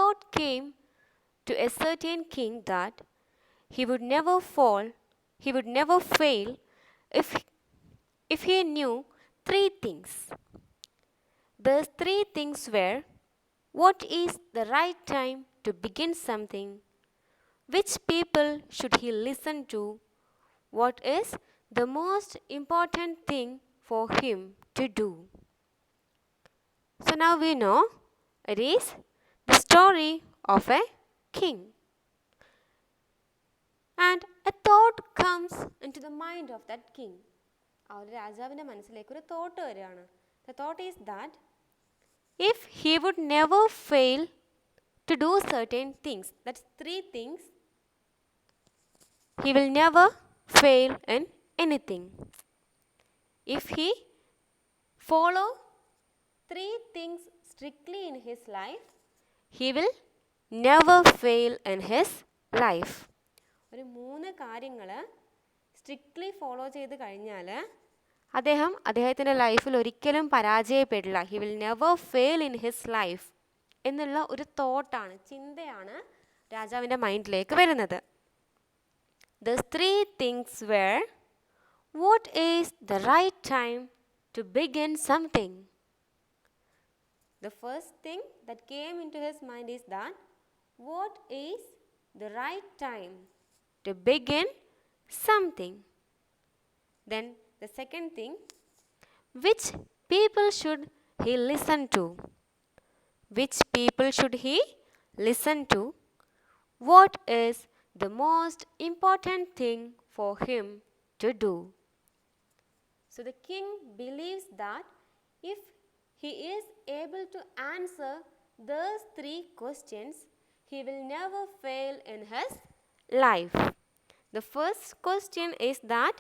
thought came to a certain king that he would never fall, he would never fail if, if he knew three things. Those three things were: what is the right time to begin something? Which people should he listen to? What is the most important thing for him to do? So now we know it is the story of a king. And a thought comes into the mind of that king. ആ ഒരു രാജാവിൻ്റെ മനസ്സിലേക്ക് ഒരു thought വരികയാണ്. The thought is that if he would never fail to do certain things, that's three things, he will never fail in anything. If he follow three things strictly in his life, he will never fail in his life. ഒരു മൂന്ന് കാര്യങ്ങൾ strictly follow ചെയ്ത് കഴിഞ്ഞാൽ അദ്ദേഹത്തിൻ്റെ ലൈഫിൽ ഒരിക്കലും പരാജയപ്പെടില്ല. He will never fail in his life എന്നുള്ള ഒരു തോട്ടാണ്, ചിന്തയാണ് രാജാവിൻ്റെ മൈൻഡിലേക്ക് വരുന്നത്. These three things were: what is the right time to begin something? The first thing that came into his mind is that what is the right time to begin something? Then the second thing, which people should he listen to? Which people should he listen to? What is the most important thing for him to do? So the king believes that if he is able to answer those three questions, he will never fail in his life. The first question is that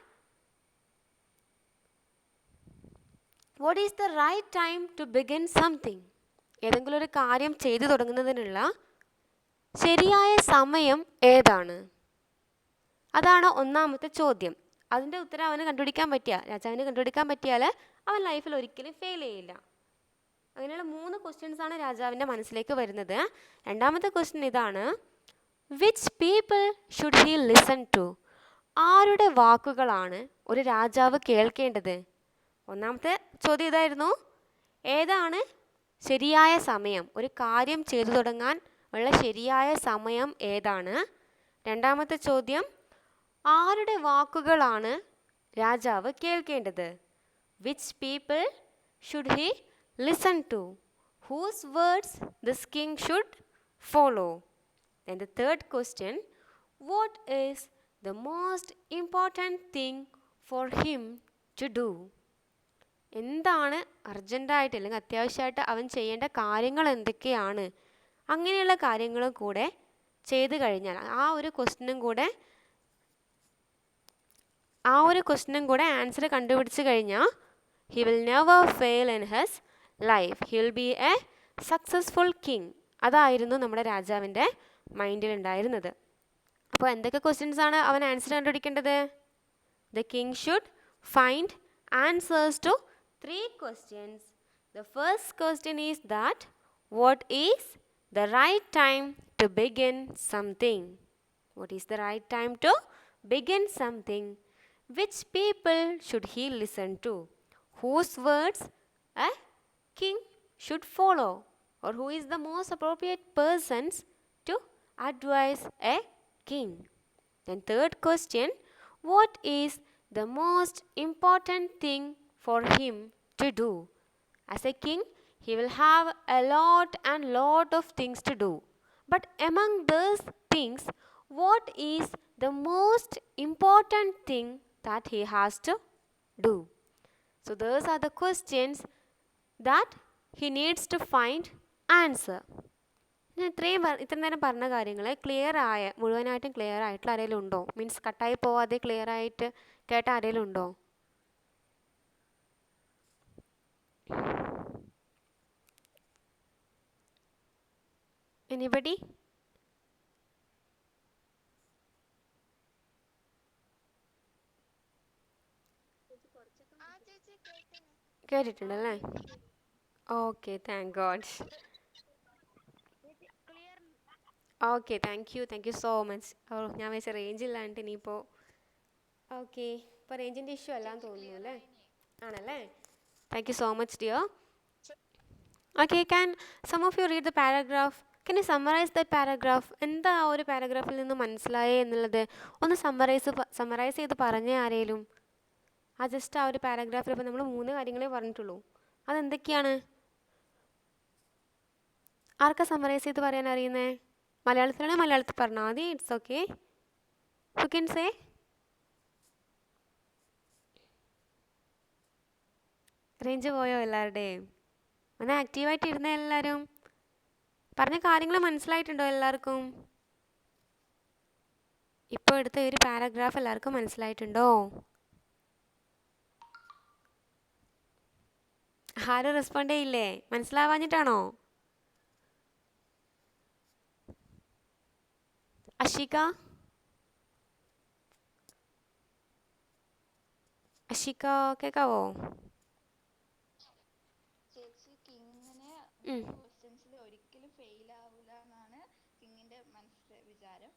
what is the right time to begin something? ഏതെങ്കിലും ഒരു കാര്യം ചെയ്തു തുടങ്ങുന്നതിനുള്ള ശരിയായ സമയം ഏതാണ്? അതാണ് ഒന്നാമത്തെ ചോദ്യം. അതിൻ്റെ ഉത്തരം അവന് രാജാവിന് കണ്ടുപിടിക്കാൻ പറ്റിയാൽ അവൻ ലൈഫിൽ ഒരിക്കലും ഫെയിൽ ചെയ്യില്ല. അങ്ങനെയുള്ള മൂന്ന് ക്വസ്റ്റ്യൻസാണ് രാജാവിൻ്റെ മനസ്സിലേക്ക് വരുന്നത്. രണ്ടാമത്തെ ക്വസ്റ്റ്യൻ ഇതാണ്: which people should he listen to? ആരുടെ വാക്കുകളാണ് ഒരു രാജാവ് കേൾക്കേണ്ടത്? ഒന്നാമത്തെ ചോദ്യം ഇതായിരുന്നു, ഏതാണ് ശരിയായ സമയം, ഒരു കാര്യം ചെയ്തു തുടങ്ങാൻ ഉള്ള ശരിയായ സമയം ഏതാണ്? രണ്ടാമത്തെ ചോദ്യം, ആരുടെ വാക്കുകളാണ് രാജാവ് കേൾക്കേണ്ടത്? Which people should he listen to? Whose words this king should follow? Then the third question, what is the most important thing for him to do? എന്താണ് അർജൻറ്റായിട്ട് അല്ലെങ്കിൽ അത്യാവശ്യമായിട്ട് അവൻ ചെയ്യേണ്ട കാര്യങ്ങൾ എന്തൊക്കെയാണ്? അങ്ങനെയുള്ള കാര്യങ്ങളും കൂടെ ചെയ്തു കഴിഞ്ഞാൽ ആ ഒരു ക്വസ്റ്റിനും കൂടെ ആൻസർ കണ്ടുപിടിച്ച് കഴിഞ്ഞാൽ he will never fail in his life. He will be a successful king. അതായിരുന്നു നമ്മുടെ രാജാവിൻ്റെ മൈൻഡിൽ ഉണ്ടായിരുന്നത്. അപ്പോൾ എന്തൊക്കെ ക്വസ്റ്റ്യൻസ് ആണ് അവൻ ആൻസർ കണ്ടുപിടിക്കേണ്ടത്? The king should find answers to three questions. The first question is that what is the right time to begin something? What is the right time to begin something? Which people should he listen to? Whose words a king should follow? Or who is the most appropriate persons to advise a king? Then third question, what is the most important thing for him to do? As a king, he will have a lot of things to do. But among those things, what is the most important thing that he has to do? So those are the questions that he needs to find answer. ഇത്ര നേരം പറഞ്ഞ കാര്യങ്ങൾ മുഴുവനായിട്ടും clear ആയിട്ടുള്ള ആരെങ്കിലും ഉണ്ടോ? Means കട്ടായി പോവാതെ ക്ലിയർ ആയിട്ട് കേട്ട ആരെങ്കിലും ഉണ്ടോ? എനിബഡി? കേട്ടിട്ടുണ്ടല്ലേ? Okay, thank God. Okay, thank you so much. ഓ, ഞാൻ വെച്ച റേഞ്ച് ഇല്ലാണ്ട് ഇനിയിപ്പോൾ. ഓക്കെ, ഇപ്പോൾ റേഞ്ചിൻ്റെ ഇഷ്യൂ അല്ലാന്ന് തോന്നുന്നു അല്ലേ? ആണല്ലേ? Thank you so much dear. Okay, can some of you read the paragraph? Can you summarize the paragraph? എന്താ ആ ഒരു പാരഗ്രാഫിൽ നിന്ന് മനസ്സിലായേ എന്നുള്ളത് ഒന്ന് സമ്മറൈസ് ചെയ്ത് പറഞ്ഞേ ആരേലും. ആ ജസ്റ്റ് ആ ഒരു പാരഗ്രാഫിൽ ഇപ്പോൾ നമ്മൾ 3 കാര്യങ്ങളെ പറഞ്ഞിട്ടുള്ളൂ. അതെന്തൊക്കെയാണ്? ആർക്കാ സമ്മറൈസ് ചെയ്ത് പറയാൻ അറിയുന്നേ? മലയാളത്തിലാണെങ്കിൽ മലയാളത്തിൽ പറഞ്ഞാൽ മതി. It's okay. Who Ken say? Range പോയോ എല്ലാവരുടെയും? ഒന്ന് ആക്റ്റീവായിട്ട് ഇരുന്നേ എല്ലാവരും. പറഞ്ഞ കാര്യങ്ങൾ മനസ്സിലായിട്ടുണ്ടോ എല്ലാവർക്കും? ഇപ്പോൾ എടുത്ത ഒരു പാരഗ്രാഫ് എല്ലാവർക്കും മനസ്സിലായിട്ടുണ്ടോ? ആരും റെസ്പോണ്ട് ചെയ്യില്ലേ? മനസ്സിലാവാഞ്ഞിട്ടാണോ? അഷിക കേൾക്കാവോ? ചേച്ചി കിങ്ങിന് ക്വസ്റ്റ്യൻസിൽ ഒരിക്കലും ഫെയിൽ ആവില്ല എന്നാണ് കിങ്ങിന്റെ മനസ്സിലെ വിചാരം.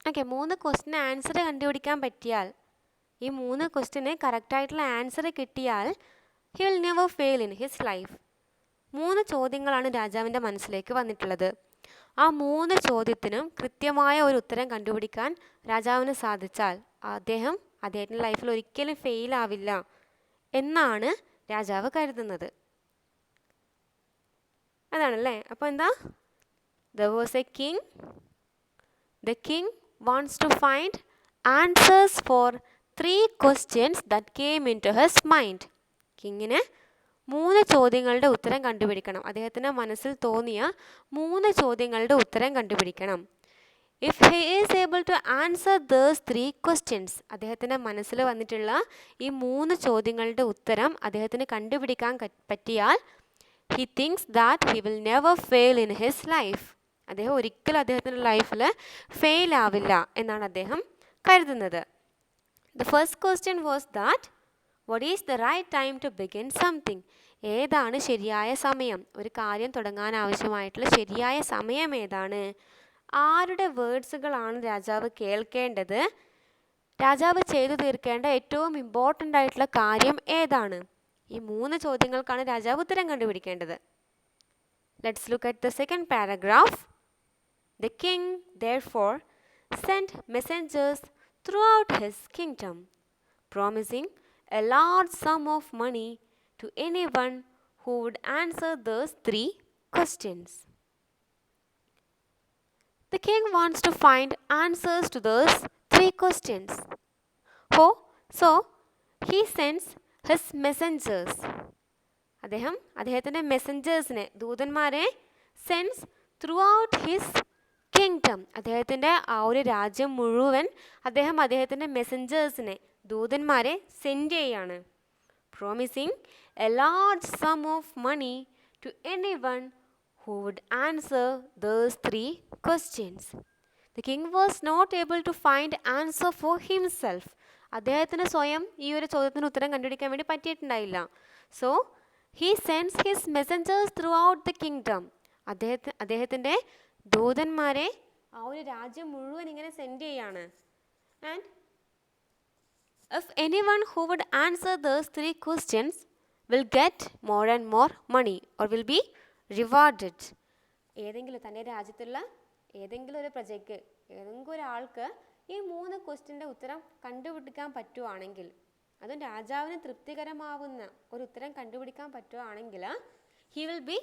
ഓക്കെ, 3 ക്വസ്റ്റിന് ആൻസർ കണ്ടുപിടിക്കാൻ പറ്റിയാൽ, ഈ 3 ക്വസ്റ്റിന് കറക്റ്റായിട്ടുള്ള ആൻസർ കിട്ടിയാൽ he will never fail in his life. 3 ചോദ്യങ്ങളാണ് രാജാവിൻ്റെ മനസ്സിലേക്ക് വന്നിട്ടുള്ളത്. ആ 3 ചോദ്യത്തിനും കൃത്യമായ ഒരു ഉത്തരം കണ്ടുപിടിക്കാൻ രാജാവിന് സാധിച്ചാൽ അദ്ദേഹത്തിൻ്റെ ലൈഫിൽ ഒരിക്കലും ഫെയിൽ ആവില്ല എന്നാണ് രാജാവ് കരുതുന്നത്. അതാണല്ലേ? അപ്പോൾ എന്താ? There was a king. The king wants to find answers for 3 questions that came into his mind. കിങ്ങിന് 3 ചോദ്യങ്ങളുടെ ഉത്തരം കണ്ടുപിടിക്കണം. അദ്ദേഹത്തിൻ്റെ മനസ്സിൽ തോന്നിയ 3 ചോദ്യങ്ങളുടെ ഉത്തരം കണ്ടുപിടിക്കണം. If he is able to answer those 3 questions, അദ്ദേഹത്തിൻ്റെ മനസ്സിൽ വന്നിട്ടുള്ള ഈ 3 ചോദ്യങ്ങളുടെ ഉത്തരം അദ്ദേഹത്തിന് കണ്ടുപിടിക്കാൻ പറ്റിയാൽ he thinks that he will never fail in his life. അദ്ദേഹം ഒരിക്കലും അദ്ദേഹത്തിൻ്റെ ലൈഫിൽ ഫെയിൽ ആവില്ല എന്നാണ് അദ്ദേഹം കരുതുന്നത്. The first question was that what is the right time to begin something? ഏതാണ് ശരിയായ സമയം? ഒരു കാര്യം തുടങ്ങാൻ ആവശ്യമായിട്ടുള്ള ശരിയായ സമയം ഏതാണ്? ആരുടെ വേർഡ്സുകളാണ് രാജാവ് കേൾക്കേണ്ടത്? രാജാവ് ചെയ്തു തീർക്കേണ്ട ഏറ്റവും ഇമ്പോർട്ടൻ്റ് ആയിട്ടുള്ള കാര്യം ഏതാണ്? ഈ 3 ചോദ്യങ്ങൾക്കാണ് രാജാവ് ഉത്തരം കണ്ടുപിടിക്കേണ്ടത്. Let's look at the second paragraph. The king therefore sent messengers throughout his kingdom, promising a large sum of money to anyone who would answer those 3 questions. The king wants to find answers to those 3 questions. So he sends his messengers. അദ്ദേഹത്തിൻ്റെ മെസ്സഞ്ചേഴ്സിനെ, ദൂതന്മാരെ sense through out his kingdom. അദ്ദേഹത്തിൻ്റെ ആ ഒരു രാജ്യം മുഴുവൻ അദ്ദേഹത്തിൻ്റെ മെസ്സഞ്ചേഴ്സിനെ, ദൂതന്മാരെ send ചെയ്യാണ്. Promising a large sum of money to anyone who would answer those 3 questions. The king was not able to find answer for himself. അദ്ദേഹത്തിന് സ്വയം ഈ ഒരു ചോദ്യത്തിന് ഉത്തരം കണ്ടുപിടിക്കാൻ വേണ്ടി പറ്റിയിട്ടുണ്ടായില്ല. So he sends his messengers throughout the kingdom. അദ്ദേഹത്തിൻ്റെ ദൂതന്മാരെ ആ ഒരു രാജ്യം മുഴുവൻ ഇങ്ങനെ സെൻഡ് ചെയ്യാണ്. And if anyone who would answer those 3 questions will get more and more money or will be rewarded. ഏതെങ്കിലും തൻ്റെ രാജ്യത്തുള്ള ഏതെങ്കിലും ഒരു പ്രജയ്ക്ക്, ഏതെങ്കിലും ഒരാൾക്ക് ഈ 3 ക്വസ്റ്റ്യൻ്റെ ഉത്തരം കണ്ടുപിടിക്കാൻ പറ്റുവാണെങ്കിൽ, അതും രാജാവിന് തൃപ്തികരമാവുന്ന ഒരു ഉത്തരം കണ്ടുപിടിക്കാൻ പറ്റുവാണെങ്കിൽ, he will be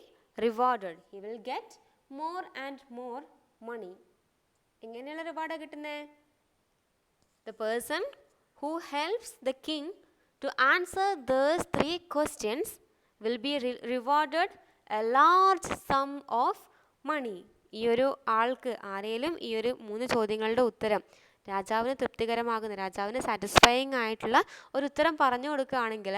rewarded. He will get more and more money. എങ്ങനെയുള്ള റിവാർഡാണ് കിട്ടുന്നത്? The person who helps the king to answer those 3 questions will be rewarded a large sum of money. ഈ ഒരു ആൾക്ക് ആരെങ്കിലും ഈ ഒരു 3 ചോദ്യങ്ങളുടെ ഉത്തരം രാജാവിന് തൃപ്തികരമാകുന്ന, രാജാവിന് സാറ്റിസ്ഫൈയിങ് ആയിട്ടുള്ള ഒരു ഉത്തരം പറഞ്ഞു കൊടുക്കുകയാണെങ്കിൽ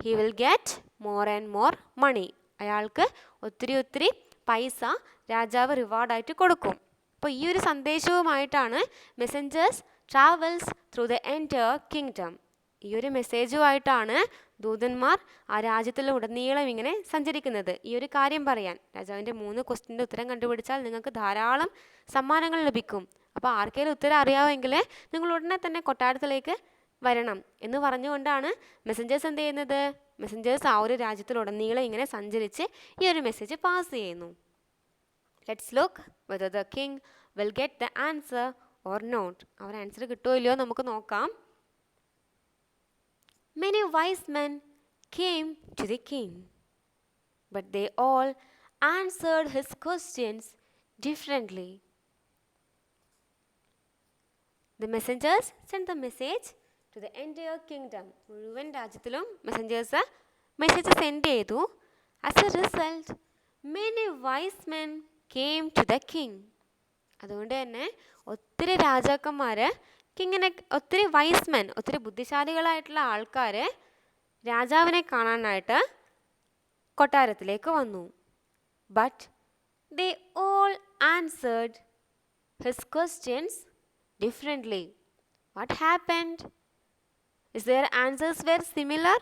he will get more and more money. അയാൾക്ക് ഒത്തിരി പൈസ രാജാവ് റിവാർഡായിട്ട് കൊടുക്കും. അപ്പോൾ ഈ ഒരു സന്ദേശവുമായിട്ടാണ് messengers travels through the entire kingdom. ഈ ഒരു മെസ്സേജുമായിട്ടാണ് ദൂതന്മാർ ആ രാജ്യത്തിലുടനീളം ഇങ്ങനെ സഞ്ചരിക്കുന്നത് ഈ ഒരു കാര്യം പറയാൻ. രാജാവിൻ്റെ 3 ക്വസ്റ്റ്യൻ്റെ ഉത്തരം കണ്ടുപിടിച്ചാൽ നിങ്ങൾക്ക് ധാരാളം സമ്മാനങ്ങൾ ലഭിക്കും. അപ്പോൾ ആർക്കെങ്കിലും ഉത്തരം അറിയാമെങ്കിൽ നിങ്ങൾ ഉടനെ തന്നെ കൊട്ടാരത്തിലേക്ക് വരണം എന്ന് പറഞ്ഞുകൊണ്ടാണ് മെസ്സഞ്ചേഴ്സ് എന്ത് ചെയ്യുന്നത്? മെസ്സഞ്ചേഴ്സ് ആ ഒരു രാജ്യത്തിലുടനീളം ഇങ്ങനെ സഞ്ചരിച്ച് ഈ ഒരു മെസ്സേജ് പാസ് ചെയ്യുന്നു. Let's look whether the king will get the answer or not. അവർ ആൻസർ കിട്ടുമോ ഇല്ലയോ നമുക്ക് നോക്കാം. Many wise men came to the king, but they all answered his questions differently. The messengers sent the message to the entire kingdom. മുഴുവൻ രാജ്യത്തിലും messengers message send ചെയ്തു. As a result, many wise men came to the king. അതുകൊണ്ട് തന്നെ ഒത്തിരി രാജാക്കന്മാർ കിങ്ങിനെ, ഒത്തിരി wise men, ഒത്തിരി ബുദ്ധിശാലികളായിട്ടുള്ള ആൾക്കാർ രാജാവിനെ കാണാനായിട്ട് കൊട്ടാരത്തിലേക്ക് വന്നു. But they all answered his questions differently. What happened? Is their answers were similar?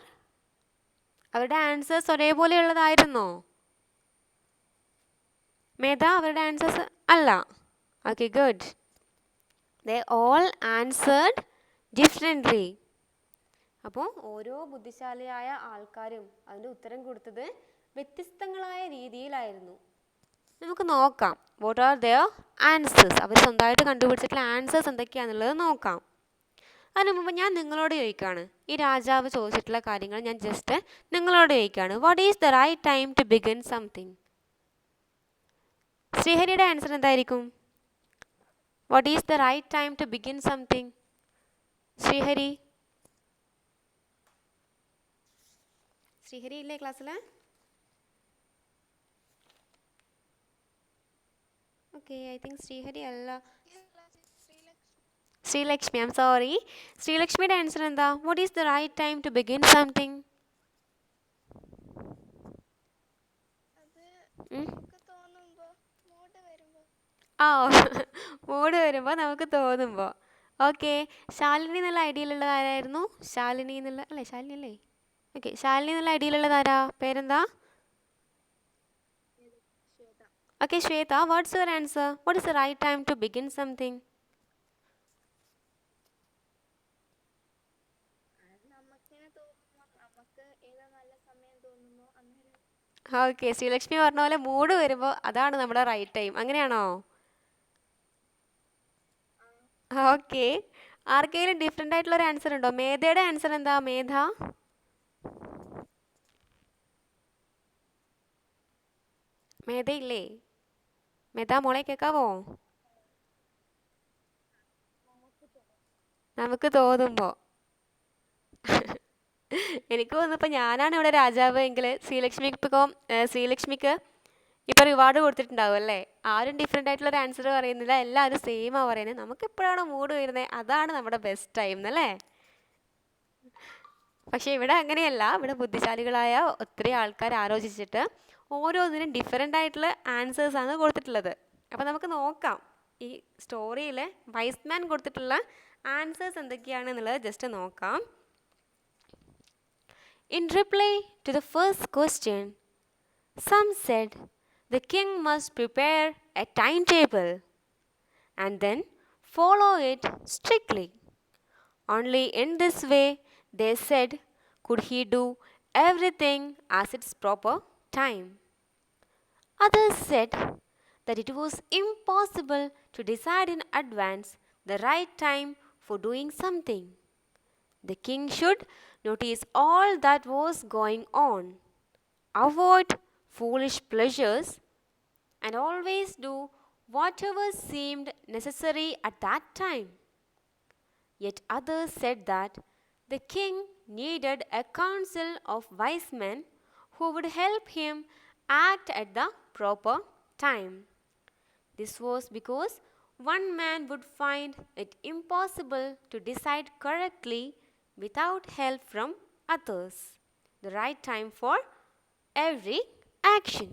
അവരുടെ ആൻസേഴ്സ് ഒരേപോലെയുള്ളതായിരുന്നോ? മേധ, അവരുടെ ആൻസേഴ്സ് അല്ല. Okay, good. They all answered differently. അപ്പോൾ ഓരോ ബുദ്ധിശാലിയായ ആൾക്കാരും അതിൻ്റെ ഉത്തരം കൊടുത്തത് വ്യത്യസ്തങ്ങളായ രീതിയിലായിരുന്നു. നമുക്ക് നോക്കാം വാട്ട് ആർ ദെയർ ആൻസേഴ്സ്. അവർ സ്വന്തമായിട്ട് കണ്ടുപിടിച്ചിട്ടുള്ള ആൻസേഴ്സ് എന്തൊക്കെയാണെന്നുള്ളത് നോക്കാം. അതിന് മുമ്പ് ഞാൻ നിങ്ങളോട് ചോദിക്കുകയാണ്, ഈ രാജാവ് ചോദിച്ചിട്ടുള്ള കാര്യങ്ങൾ ഞാൻ ജസ്റ്റ് നിങ്ങളോട് ചോദിക്കുകയാണ്. What is the right time to begin something? ശ്രീഹരിയുടെ ആൻസർ എന്തായിരിക്കും? What is the right time to begin something? Srihari? Srihari ഇല്ലേ ക്ലാസ്സിൽ? Okay, I think Srihari അല്ല. Srilakshmi, I'm sorry. Srilakshmiയുടെ ആൻസർ എന്താ? What is the right time to begin something? Mood വരുമ്പോൾ നമുക്ക് തോന്നുമ്പോൾ. Okay, Shalini എന്നുള്ള ഐഡിയയിലുള്ളത് ആരായിരുന്നു? ശാലിനി എന്നുള്ള അല്ലേ? ശാലിനി അല്ലേ? ഓക്കെ, ശാലിനി എന്നുള്ള ഐഡിയയിലുള്ളത് ആരാ? പേരെന്താ? Okay, Shweta. What's your answer? What is the right time to begin something? Okay, Sreelakshmi പറഞ്ഞ പോലെ മൂഡ് വരുമ്പോൾ അതാണ് നമ്മുടെ റൈറ്റ് ടൈം. അങ്ങനെയാണോ? ഓക്കെ, ആർക്കെങ്കിലും ഡിഫറെൻ്റ് ആയിട്ടുള്ള ഒരു ആൻസർ ഉണ്ടോ? മേധയുടെ ആൻസർ എന്താ? മേധ? മേധ ഇല്ലേ? മേധ മോളെ കേൾക്കാവോ? നമുക്ക് തോന്നുമ്പോൾ. എനിക്ക് തോന്നുന്നിപ്പോൾ ഞാനാണ് ഇവിടെ രാജാവ് എങ്കിൽ ശ്രീലക്ഷ്മിക്ക് ഇപ്പോൾ റിവാർഡ് കൊടുത്തിട്ടുണ്ടാവും അല്ലേ? ആരും ഡിഫറെൻ്റ് ആയിട്ടുള്ളൊരു ആൻസർ പറയുന്നില്ല, എല്ലാവരും സെയിമാണ് പറയുന്നത്. നമുക്ക് എപ്പോഴാണോ മൂഡ് വരുന്നത് അതാണ് നമ്മുടെ ബെസ്റ്റ് ടൈം എന്നല്ലേ? പക്ഷേ ഇവിടെ അങ്ങനെയല്ല. ഇവിടെ ബുദ്ധിശാലികളായ ഒത്തിരി ആൾക്കാർ ആലോചിച്ചിട്ട് ഓരോന്നിനും ഡിഫറെൻ്റ് ആയിട്ടുള്ള ആൻസേഴ്സാണ് കൊടുത്തിട്ടുള്ളത്. അപ്പോൾ നമുക്ക് നോക്കാം ഈ സ്റ്റോറിയിൽ വൈസ്മാൻ കൊടുത്തിട്ടുള്ള ആൻസേഴ്സ് എന്തൊക്കെയാണെന്നുള്ളത് ജസ്റ്റ് നോക്കാം. In reply to the first question, some said the king must prepare a timetable and then follow it strictly. Only in this way, they said, could he do everything as its proper time. Others said that it was impossible to decide in advance the right time for doing something. The king should notice all that was going on, avoid foolish pleasures, and always do whatever seemed necessary at that time. Yet others said that the king needed a council of wise men who would help him act at the proper time. This was because one man would find it impossible to decide correctly without help from others. The right time for every action.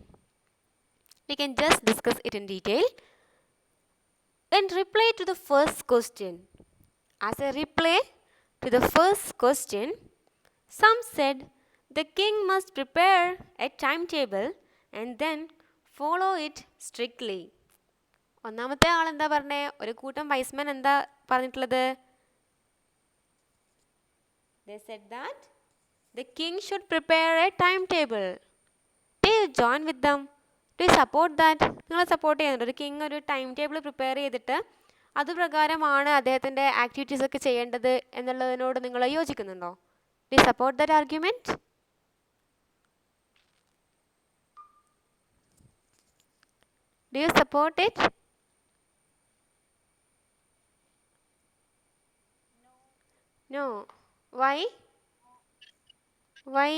We can just discuss it in detail. In reply to the first question, as a reply to the first question, some said The king must prepare a timetable and then follow it strictly. ഒന്നാമത്തെ ആൾ എന്താ പറഞ്ഞേ? ഒരു കൂട്ടം Wiseman എന്താ പറഞ്ഞിട്ടുള്ളത്? They said that the king should prepare a timetable. Do you join with them? Do you support that? നിങ്ങൾ support ചെയ്യുന്നുണ്ട്? ഒരു കിങ് ഒരു ടൈം ടേബിൾ പ്രിപ്പയർ ചെയ്തിട്ട് അതുപ്രകാരമാണ് അദ്ദേഹത്തിൻ്റെ ആക്ടിവിറ്റീസ് ഒക്കെ ചെയ്യേണ്ടത് എന്നുള്ളതിനോട് നിങ്ങൾ യോജിക്കുന്നുണ്ടോ? Do you support that argument? Do you support it? No. Why? Why?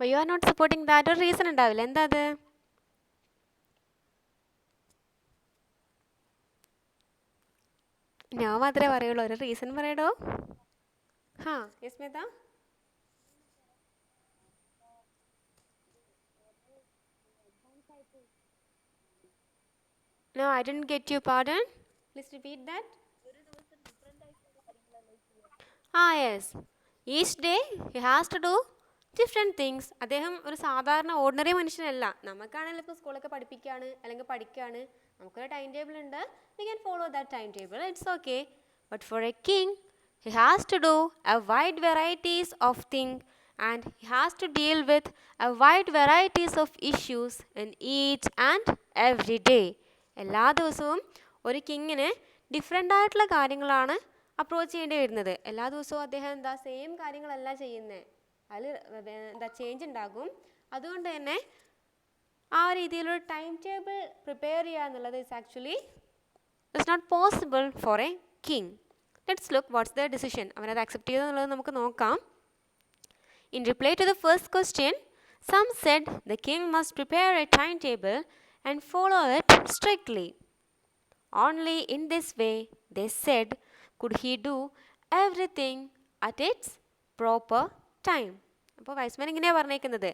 Why you are not supporting that? ഒരു റീസൺ ഉണ്ടാവില്ല. എന്താ അത്? ഞാൻ മാത്രമേ പറയുള്ളൂ. ഒരു റീസൺ പറയടോ. ഹാ, യസ്മിത? No, I didn't get you. Pardon? Please repeat that. Yes. Each day he has to do different things. അദ്ദേഹം ഒരു സാധാരണ ഓർഡിനറി മനുഷ്യനല്ല. നമുക്കാണെങ്കിൽ ഇപ്പോൾ സ്കൂളൊക്കെ പഠിപ്പിക്കുകയാണ് അല്ലെങ്കിൽ പഠിക്കുകയാണ്, നമുക്കൊരു ടൈം ടേബിൾ ഉണ്ട്. We can follow that timetable. It's okay. But for a king, he has to do a wide varieties of things and he has to deal with a wide varieties of issues in each and every day. എല്ലാ ദിവസവും ഒരു കിങ്ങിന് different ആയിട്ടുള്ള കാര്യങ്ങളാണ് approach ചെയ്യേണ്ടി വരുന്നത്. എല്ലാ ദിവസവും അദ്ദേഹം എന്താ സെയിം കാര്യങ്ങളല്ല ചെയ്യുന്നത്, അതിൽ എന്താ ചേഞ്ച് ഉണ്ടാകും. അതുകൊണ്ട് തന്നെ ആ രീതിയിലൊരു ടൈം ടേബിൾ പ്രിപ്പയർ ചെയ്യുക എന്നുള്ളത് is actually it's not possible for a king. Let's look what's the decision. അവനത് അക്സെപ്റ്റ് ചെയ്തെന്നുള്ളത് നമുക്ക് നോക്കാം. In reply to the first question, some said the king must prepare a timetable and follow it strictly. Only in this way, they said, could he do everything at its proper time. അപ്പോൾ Wiseman ഇങ്ങനെയാണ് പറഞ്ഞേക്കുന്നത്,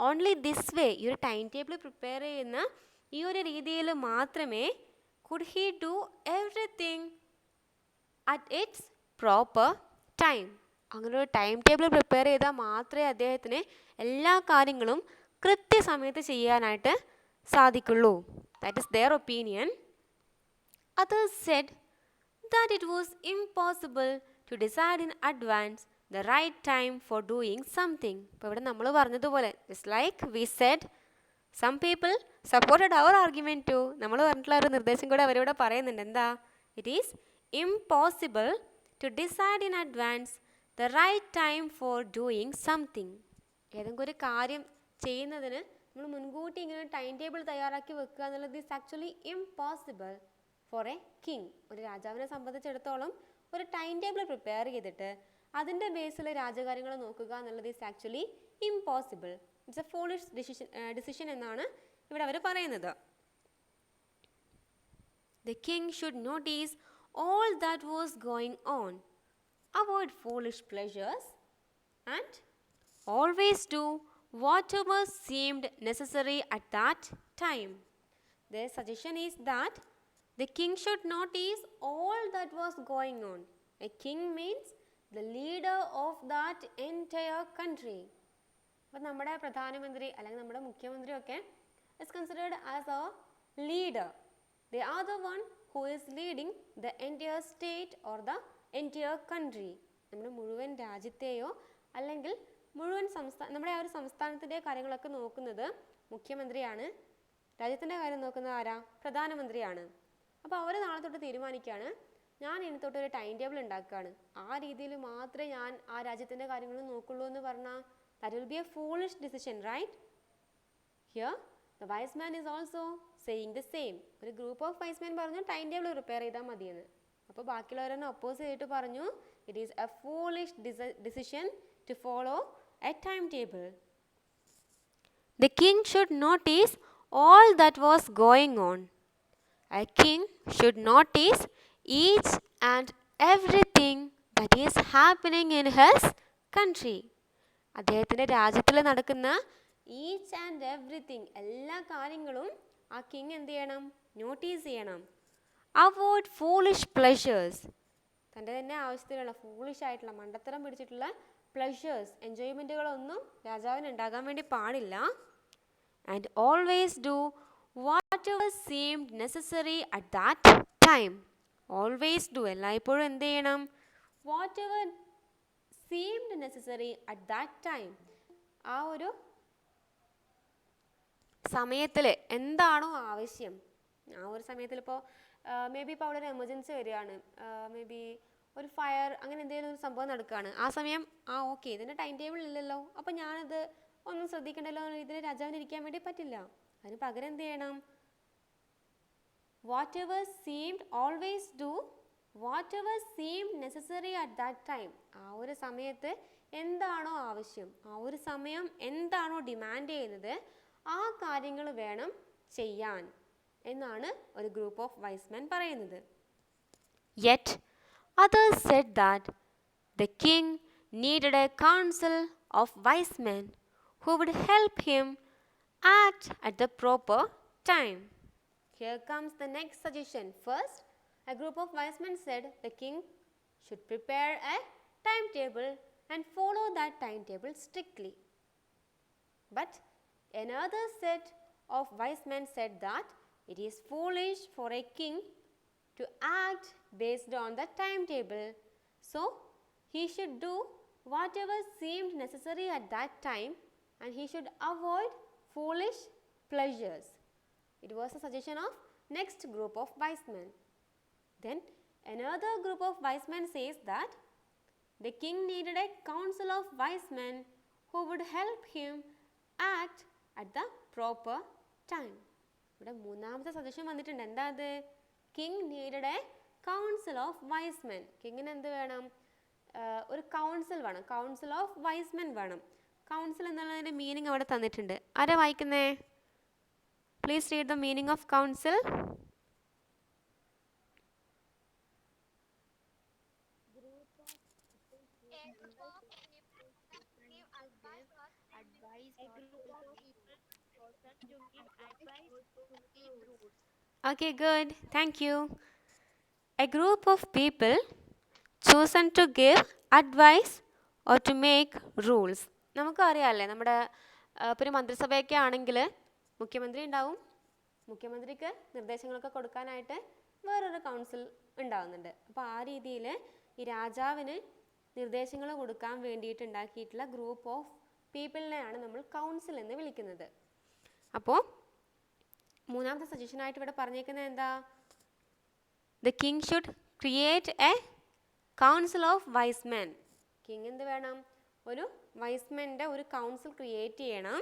only this way, ഈ ഒരു time table prepare ചെയ്യുന്ന ഈ ഒരു രീതിയിൽ മാത്രമേ could he do everything at its proper time. അങ്ങനെ ഒരു ടൈം ടേബിൾ പ്രിപ്പയർ ചെയ്താൽ മാത്രമേ അദ്ദേഹത്തിന് എല്ലാ കാര്യങ്ങളും കൃത്യസമയത്ത് ചെയ്യാനായിട്ട് സാധിക്കുള്ളൂ. That is their opinion. Others said that it was impossible to decide in advance the right time for doing something. ഇപ്പോൾ ഇവിടെ നമ്മൾ പറഞ്ഞതുപോലെ just like we said, some people supported our argument too. നമ്മൾ പറഞ്ഞിട്ടുള്ള ഒരു നിർദ്ദേശം കൂടെ അവരിവിടെ പറയുന്നുണ്ട്. എന്താ? It is impossible to decide in advance the right time for doing something. ഏതെങ്കിലും ഒരു കാര്യം ചെയ്യുന്നതിന് നമ്മൾ മുൻകൂട്ടി ഇങ്ങനെ ടൈം ടേബിൾ തയ്യാറാക്കി വെക്കുക എന്നുള്ളത് is actually impossible for a king. ഒരു രാജാവിനെ സംബന്ധിച്ചിടത്തോളം ഒരു ടൈം ടേബിൾ പ്രിപ്പയർ ചെയ്തിട്ട് അതിൻ്റെ ബേസിൽ രാജകാര്യങ്ങൾ നോക്കുക എന്നുള്ളത് is actually impossible. It's a foolish decision എന്നാണ് ഇവിടെ അവർ പറയുന്നത്. The king should notice all that was going on, avoid foolish pleasures, and always do whatever seemed necessary at that time. Their suggestion is that the king should notice all that was going on. A king means the leader of that entire country. അപ്പോൾ നമ്മുടെ പ്രധാനമന്ത്രി അല്ലെങ്കിൽ നമ്മുടെ മുഖ്യമന്ത്രിയൊക്കെ is considered as a leader. They are the one who is leading the entire state or the entire country. നമ്മുടെ മുഴുവൻ രാജ്യത്തെയോ അല്ലെങ്കിൽ മുഴുവൻ നമ്മുടെ ആ ഒരു സംസ്ഥാനത്തിൻ്റെ കാര്യങ്ങളൊക്കെ നോക്കുന്നത് മുഖ്യമന്ത്രിയാണ്. രാജ്യത്തിൻ്റെ കാര്യം നോക്കുന്നത് ആരാ? പ്രധാനമന്ത്രിയാണ്. അപ്പോൾ അവർ നാളെ തൊട്ട് തീരുമാനിക്കുകയാണ്, ഞാൻ ഇനി തൊട്ട് ഒരു ടൈം ടേബിൾ ഉണ്ടാക്കുകയാണ്, ആ രീതിയിൽ മാത്രമേ ഞാൻ ആ രാജ്യത്തിൻ്റെ കാര്യങ്ങൾ നോക്കുള്ളൂ എന്ന് പറഞ്ഞാൽ that will be a foolish decision, right? Here the wise man is also saying the same. ഒരു ഗ്രൂപ്പ് ഓഫ് വൈസ് മാൻ പറഞ്ഞു ടൈം ടേബിൾ പ്രിപ്പയർ ചെയ്താൽ മതിയെന്ന്. അപ്പോൾ ബാക്കിയുള്ളവരെന്നെ ഒപ്പോസ് ചെയ്തിട്ട് പറഞ്ഞു it is a foolish decision to follow a timetable. The king should notice all that was going on. A king should notice each and everything that is happening in his country. അദ്ദേഹത്തിൻ്റെ രാജ്യത്തിൽ നടക്കുന്ന each and everything, എല്ലാ കാര്യങ്ങളും ആ king എന്ത് ചെയ്യണം? Notice ചെയ്യണം. Avoid foolish pleasures. തൻ്റെ തന്നെ ആവശ്യത്തിലുള്ള ഫൂളിഷ് ആയിട്ടുള്ള മണ്ടത്തരം പിടിച്ചിട്ടുള്ള പ്ലഷേഴ്സ്, എൻജോയ്മെൻറ്റുകളൊന്നും രാജാവിന് ഉണ്ടാകാൻ വേണ്ടി പാടില്ല. And always do what ever seemed necessary at that time. Always do, എല്ലായ്പ്പോഴും എന്ത് ചെയ്യണം? What ever seemed necessary at that time, ആ ഒരു സമയത്തിൽ എന്താണോ ആവശ്യം, ആ ഒരു സമയത്തിൽ ഇപ്പോൾ മേ ബി ഇപ്പോൾ അവിടെ ഒരു എമർജൻസി വരികയാണ്, മേ ബി ഒരു ഫയർ, അങ്ങനെ എന്തെങ്കിലും ഒരു സംഭവം നടക്കുകയാണ്. ആ സമയം ഓക്കെ ഇതിൻ്റെ ടൈം ടേബിൾ ഇല്ലല്ലോ, അപ്പം ഞാനത് ഒന്നും ശ്രദ്ധിക്കണ്ടല്ലോ എന്ന രീതിയിൽ രാജാവിന് ഇരിക്കാൻ വേണ്ടി പറ്റില്ല. അതിന് പകരം എന്ത് ചെയ്യണം? What ever seemed, always do what ever seemed necessary at that time. ആ ഒരു സമയത്ത് എന്താണോ ആവശ്യം, ആ ഒരു സമയം എന്താണോ ഡിമാൻഡ് ചെയ്യുന്നത്, ആ കാര്യങ്ങൾ വേണം ചെയ്യാൻ എന്നാണ് ഒരു ഗ്രൂപ്പ് ഓഫ് വൈസ് മെൻ പറയുന്നത്. Yet others said that the king needed a council of wise men who would help him act at the proper time. Here comes the next suggestion. First, a group of wise men said the king should prepare a timetable and follow that timetable strictly. But another set of wise men said that it is foolish for a king to act based on the timetable, so he should do whatever seemed necessary at that time and he should avoid foolish pleasures. It was a suggestion of next group of wise men. Then another group of wise men says that the king needed a council of wise men who would help him act at the proper time. ഇവിടെ മൂന്നാമത്തെ suggestion വന്നിട്ടുണ്ട്. എന്താ അത്? King needed a council of wise men. കിങ്ങിന് എന്ത് വേണം? ഒരു council വേണം, കൗൺസിൽ ഓഫ് വൈസ് മെൻ വേണം. കൗൺസിൽ എന്നുള്ളതിൻ്റെ മീനിങ് അവിടെ തന്നിട്ടുണ്ട്. ആരാ വായിക്കുന്നേ? Please read the meaning of council. Okay, good. Thank you. A group of people chosen to give advice or to make rules. നമുക്കറിയാമല്ലേ, നമ്മുടെ ഇപ്പോൾ ഒരു മന്ത്രിസഭയൊക്കെ ആണെങ്കിൽ മുഖ്യമന്ത്രി ഉണ്ടാവും, മുഖ്യമന്ത്രിക്ക് നിർദ്ദേശങ്ങളൊക്കെ കൊടുക്കാനായിട്ട് വേറൊരു കൗൺസിൽ ഉണ്ടാവുന്നുണ്ട്. അപ്പോൾ ആ രീതിയിൽ ഈ രാജാവിന് നിർദ്ദേശങ്ങൾ കൊടുക്കാൻ വേണ്ടിയിട്ട് ഉണ്ടാക്കിയിട്ടുള്ള ഗ്രൂപ്പ് ഓഫ് പീപ്പിളിനെയാണ് നമ്മൾ കൗൺസിൽ എന്ന് വിളിക്കുന്നത്. അപ്പോൾ മൂന്നാമത്തെ സജഷനായിട്ട് ഇവിടെ പറഞ്ഞേക്കുന്നത് എന്താ? The king should create a council of wise men. King എന്ത് വേണം? ഒരു വൈസ്മെൻ്റെ ഒരു കൗൺസിൽ ക്രിയേറ്റ് ചെയ്യണം.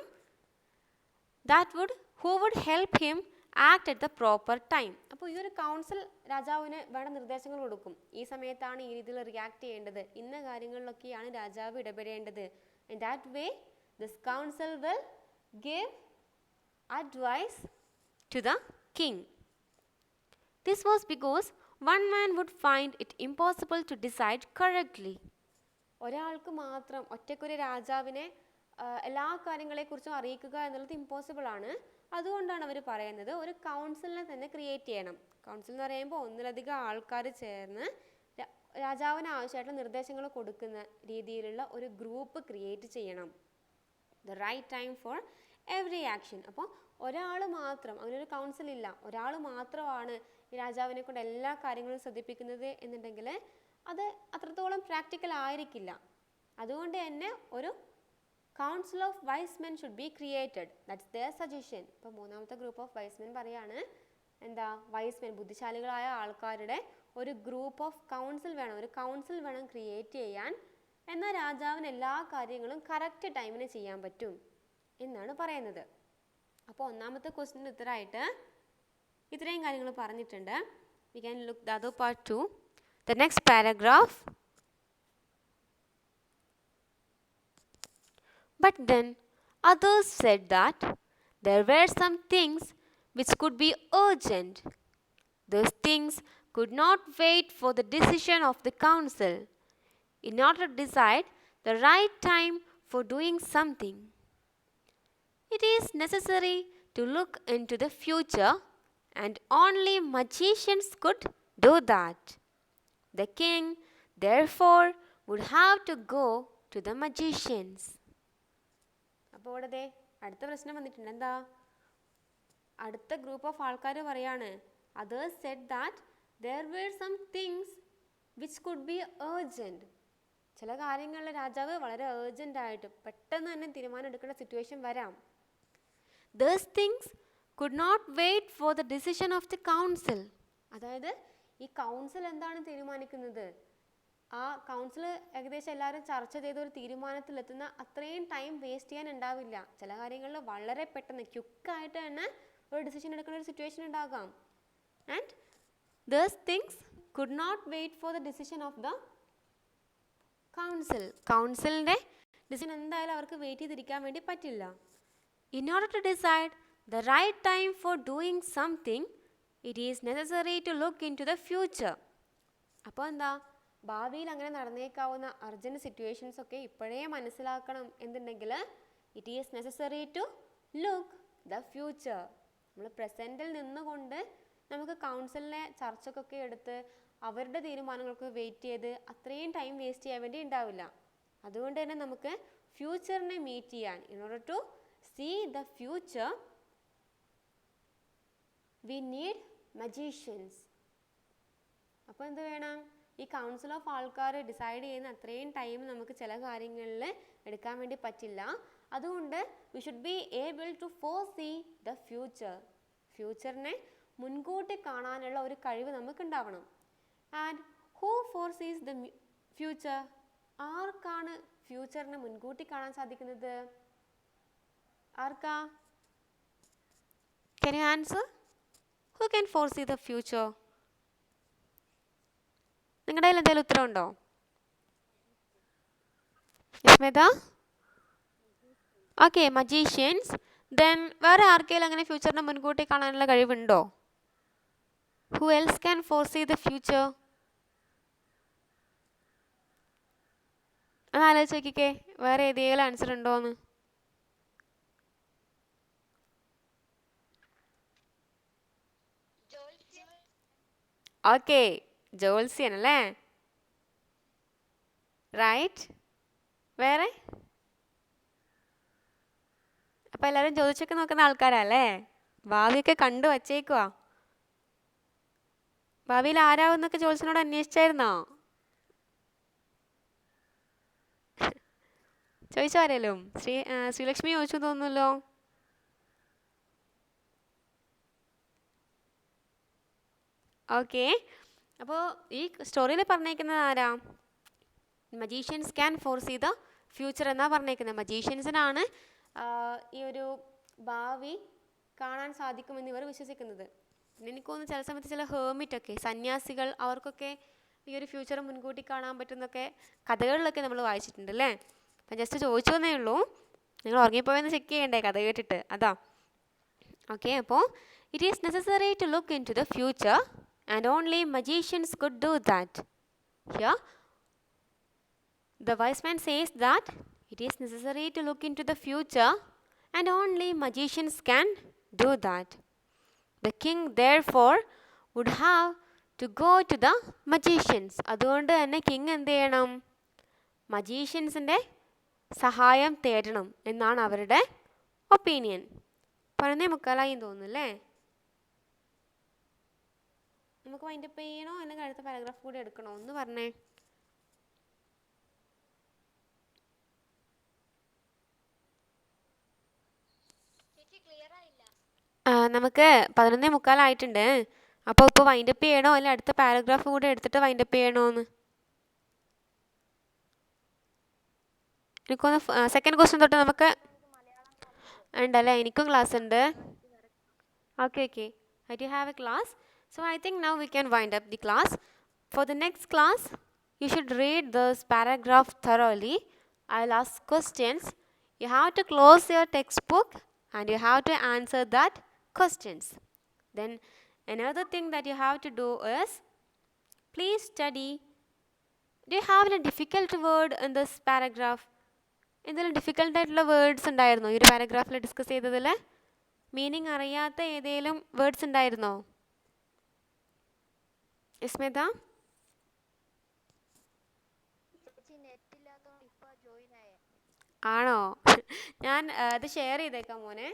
Who would help him act at the proper time. അപ്പോൾ ഈ ഒരു കൗൺസിൽ രാജാവിന് വേണ്ട നിർദ്ദേശങ്ങൾ കൊടുക്കും. ഈ സമയത്താണ് ഈ രീതിയിൽ റിയാക്ട് ചെയ്യേണ്ടത്, ഇന്ന കാര്യങ്ങളിലൊക്കെയാണ് രാജാവ് ഇടപെടേണ്ടത്. In that way this council will give advice to the king. This was because one man would find it impossible to decide correctly. ഒരാൾക്ക് മാത്രം ഒറ്റയ്ക്കൊരു രാജാവിനെ എല്ലാ കാര്യങ്ങളെക്കുറിച്ചും അറിയിക്കുക എന്നുള്ളത് ഇമ്പോസിബിൾ ആണ്. അതുകൊണ്ടാണ് അവർ പറയുന്നത് ഒരു കൗൺസിലിനെ തന്നെ ക്രിയേറ്റ് ചെയ്യണം. കൗൺസിൽ എന്ന് പറയുമ്പോൾ ഒന്നിലധികം ആൾക്കാർ ചേർന്ന് രാജാവിന് ആവശ്യമായിട്ടുള്ള നിർദ്ദേശങ്ങൾ കൊടുക്കുന്ന രീതിയിലുള്ള ഒരു ഗ്രൂപ്പ് ക്രിയേറ്റ് ചെയ്യണം. The right time for every action. അപ്പോൾ ഒരാൾ മാത്രം, അങ്ങനെ ഒരു കൗൺസിൽ ഇല്ല, ഒരാൾ മാത്രമാണ് ഈ രാജാവിനെ കൊണ്ട് എല്ലാ കാര്യങ്ങളും ശ്രദ്ധിപ്പിക്കുന്നത് എന്നുണ്ടെങ്കിൽ അത് അത്രത്തോളം പ്രാക്ടിക്കൽ ആയിരിക്കില്ല. അതുകൊണ്ട് തന്നെ ഒരു council of wise men should be created. That's their suggestion. ഇപ്പോൾ മൂന്നാമത്തെ ഗ്രൂപ്പ് ഓഫ് വൈസ് മെൻ പറയാണ് എന്താ? വൈസ് മെൻ, ബുദ്ധിശാലികളായ ആൾക്കാരുടെ ഒരു ഗ്രൂപ്പ് ഓഫ് കൗൺസിൽ വേണം, ഒരു കൗൺസിൽ വേണം ക്രിയേറ്റ് ചെയ്യാൻ. എന്നാൽ രാജാവിന് എല്ലാ കാര്യങ്ങളും കറക്റ്റ് ടൈമിന് ചെയ്യാൻ പറ്റും എന്നാണ് പറയുന്നത്. അപ്പോൾ ഒന്നാമത്തെ ക്വസ്റ്റിൻ്റെ ഉത്തരമായിട്ട് ഇത്രയും കാര്യങ്ങൾ പറഞ്ഞിട്ടുണ്ട്. We can look the other part two. The next paragraph. But then others said that there were some things which could be urgent. Those things could not wait for the decision of the council. In order to decide the right time for doing something, it is necessary to look into the future, and only magicians could do that. The king, therefore, would have to go to the magicians. അപ്പോൾ ഇവിടെ ദേ അടുത്ത പ്രശ്നം വന്നിട്ടുണ്ട്. എന്താ? അടുത്ത group of ആൾക്കാർ പറയാണ്, others said that there were some things which could be urgent. ചില കാര്യങ്ങളിൽ രാജാവ് വളരെ urgent ആയിട്ട് പെട്ടെന്ന് തന്നെ തീരുമാനം എടുക്കേണ്ട സിറ്റുവേഷൻ വരാം. Those things could not wait for the decision of the council. അതായത് ഈ കൗൺസിൽ എന്താണ് തീരുമാനിക്കുന്നത്, ആ കൗൺസിൽ ഏകദേശം എല്ലാവരും ചർച്ച ചെയ്ത ഒരു തീരുമാനത്തിലെത്തുന്ന അത്രയും ടൈം വേസ്റ്റ് ചെയ്യാൻ ഉണ്ടാവില്ല. ചില കാര്യങ്ങളിൽ വളരെ പെട്ടെന്ന് ക്വിക്കായിട്ട് തന്നെ ഒരു ഡിസിഷൻ എടുക്കുന്ന ഒരു സിറ്റുവേഷൻ ഉണ്ടാകാം. And those things could not wait for the decision of the council. കൗൺസിലിൻ്റെ ഡിസിഷൻ എന്തായാലും അവർക്ക് വെയിറ്റ് ചെയ്തിരിക്കാൻ വേണ്ടി പറ്റില്ല. In order to decide the right time for doing something, it is necessary to look into the future. അപ്പോൾ എന്താ, ഭാവിയിൽ അങ്ങനെ നടന്നേക്കാവുന്ന urgent situations ഒക്കെ ഇപ്പോഴേ മനസ്സിലാക്കണം എന്നുണ്ടെങ്കിൽ it is necessary to look the future. നമ്മൾ പ്രസൻറ്റിൽ നിന്നുകൊണ്ട് നമുക്ക് കൗൺസിലിനെ ചർച്ചക്കൊക്കെ എടുത്ത് അവരുടെ തീരുമാനങ്ങൾക്ക് വെയിറ്റ് ചെയ്ത് അത്രയും ടൈം വേസ്റ്റ് ചെയ്യാൻ വേണ്ടി ഉണ്ടാവില്ല. അതുകൊണ്ട് തന്നെ നമുക്ക് ഫ്യൂച്ചറിനെ മീറ്റ് ചെയ്യാൻ, in order to see the future, we need magicians. അപ്പോൾ എന്ത് വേണം, ഈ കൗൺസിൽ ഓഫ് ആൾക്കാർ ഡിസൈഡ് ചെയ്യുന്ന അത്രയും ടൈം നമുക്ക് ചില കാര്യങ്ങളിൽ എടുക്കാൻ വേണ്ടി പറ്റില്ല. അതുകൊണ്ട് we should be able to foresee the future. ഫ്യൂച്ചറിനെ മുൻകൂട്ടി കാണാനുള്ള ഒരു കഴിവ് നമുക്ക് ഉണ്ടാവണം. And who foresees the future? ആർക്കാണ് ഫ്യൂച്ചറിനെ മുൻകൂട്ടി കാണാൻ സാധിക്കുന്നത്? ആർക്കാ? Can you answer? Who can foresee the future? നിങ്ങളുടെ കയ്യിൽ എന്തെങ്കിലും ഉത്തരവുണ്ടോ? യസ്മിത? Okay, magicians. ദെൻ വേറെ ആർക്കെങ്കിലും അങ്ങനെ ഫ്യൂച്ചറിനെ മുൻകൂട്ടി കാണാനുള്ള കഴിവുണ്ടോ? Who else can foresee the future? ഒന്ന് ആലോചിച്ച് നോക്കിക്കേ, വേറെ ഏതെങ്കിലും ആൻസർ ഉണ്ടോന്ന്. ഓക്കെ, ജോത്സ്യൻ അല്ലേ? റൈറ്റ്. വേറെ? അപ്പം എല്ലാവരും ചോദിച്ചൊക്കെ നോക്കുന്ന ആൾക്കാരല്ലേ? ഭാവിയൊക്കെ കണ്ടു വച്ചേക്കുവാ. ഭാവിയിൽ ആരാവുന്നൊക്കെ ജോത്സ്യനോട് അന്വേഷിച്ചായിരുന്നോ? ചോദിച്ചോ ആരേലും? ശ്രീലക്ഷ്മി ചോദിച്ചു തോന്നുന്നല്ലോ. ഓക്കെ, അപ്പോൾ ഈ സ്റ്റോറിയിൽ പറഞ്ഞേക്കുന്നത് ആരാ? മജീഷ്യൻസ് ക്യാൻ ഫോർസീ ദ ഫ്യൂച്ചർ എന്നാണ് പറഞ്ഞേക്കുന്നത്. മജീഷ്യൻസിനാണ് ഈ ഒരു ഭാവി കാണാൻ സാധിക്കുമെന്ന് ഇവർ വിശ്വസിക്കുന്നത്. പിന്നെ എനിക്ക് തോന്നുന്നു ചില സമയത്ത് ചില ഹേർമിറ്റൊക്കെ, സന്യാസികൾ, അവർക്കൊക്കെ ഈ ഒരു ഫ്യൂച്ചർ മുൻകൂട്ടി കാണാൻ പറ്റുന്നൊക്കെ കഥകളിലൊക്കെ നമ്മൾ വായിച്ചിട്ടുണ്ട് അല്ലേ? അപ്പം ജസ്റ്റ് ചോദിച്ചു എന്നേ ഉള്ളൂ. നിങ്ങൾ ഉറങ്ങിപ്പോയെന്ന് ചെക്ക് ചെയ്യണ്ടേ കഥ കേട്ടിട്ട്, അതാ. ഓക്കെ, അപ്പോൾ it is necessary to look into the future and only magicians could do that. Here the wise man says that it is necessary to look into the future and only magicians can do that. The king therefore would have to go to the magicians. അതുകൊണ്ട് തന്നെ king എന്ത് ചെയ്യണം? മജീഷ്യൻസിൻ്റെ സഹായം തേടണം എന്നാണ് അവരുടെ opinion. 11:45 തോന്നുന്നു അല്ലേ? നമുക്ക് വൈൻഡപ്പ് ചെയ്യണോ അല്ലെങ്കിൽ അടുത്ത പാരഗ്രാഫ് കൂടി എടുക്കണോ? ഒന്ന് പറഞ്ഞേ. നമുക്ക് 11:45 അപ്പോൾ ഇപ്പോൾ വൈൻഡപ്പ് ചെയ്യണോ അല്ലെങ്കിൽ അടുത്ത പാരഗ്രാഫ് കൂടി എടുത്തിട്ട് വൈൻഡപ്പ് ചെയ്യണോന്ന്? എനിക്കൊന്ന് സെക്കൻഡ് ക്വസ്റ്റ്യൻ തൊട്ട് നമുക്ക് ഉണ്ടല്ലേ? എനിക്കും ക്ലാസ് ഉണ്ട്. Okay okay, I do have A class. So I think now we can wind up the class. For the next class, you should read this paragraph thoroughly. I'll ask questions. You have to close your textbook and you have to answer that questions. Then another thing that you have to do is, please study. Do you have any difficult word in this paragraph? എന്തെങ്കിലും difficult ആയിട്ടുള്ള words ഉണ്ടായിരുന്നോ ഈ ഒരു പാരഗ്രാഫിൽ discuss ചെയ്തതിൽ? Meaning അറിയാത്ത ഏതെങ്കിലും words ഉണ്ടായിരുന്നോ? യസ്മിത? ആണോ? ഞാൻ അത് ഷെയർ ചെയ്തേക്കാം മോനെ.